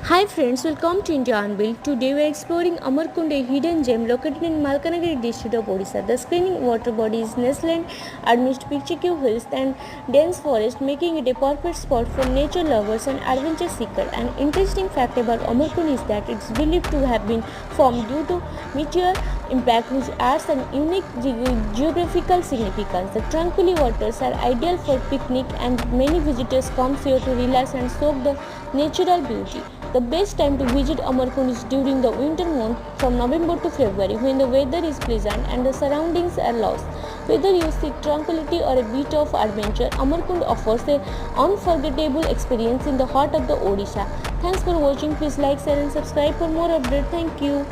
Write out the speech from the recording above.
Hi friends, welcome to India Unbuilt. Today we are exploring Amarkund, a hidden gem located in Malkanagiri district of Odisha. The screening water body is nestled amidst picturesque hills and dense forest, making it a perfect spot for nature lovers and adventure seekers. An interesting fact about Amarkund is that it is believed to have been formed due to meteor impact, which adds an unique geographical significance. The tranquil waters are ideal for picnic, and many visitors come here to relax and soak the natural beauty. The best time to visit Amarkund is during the winter month from November to February, when the weather is pleasant and the surroundings are lush. Whether you seek tranquility or a bit of adventure, Amarkund offers an unforgettable experience in the heart of the Odisha. Thanks for watching. Please like, share and subscribe for more updates. Thank you.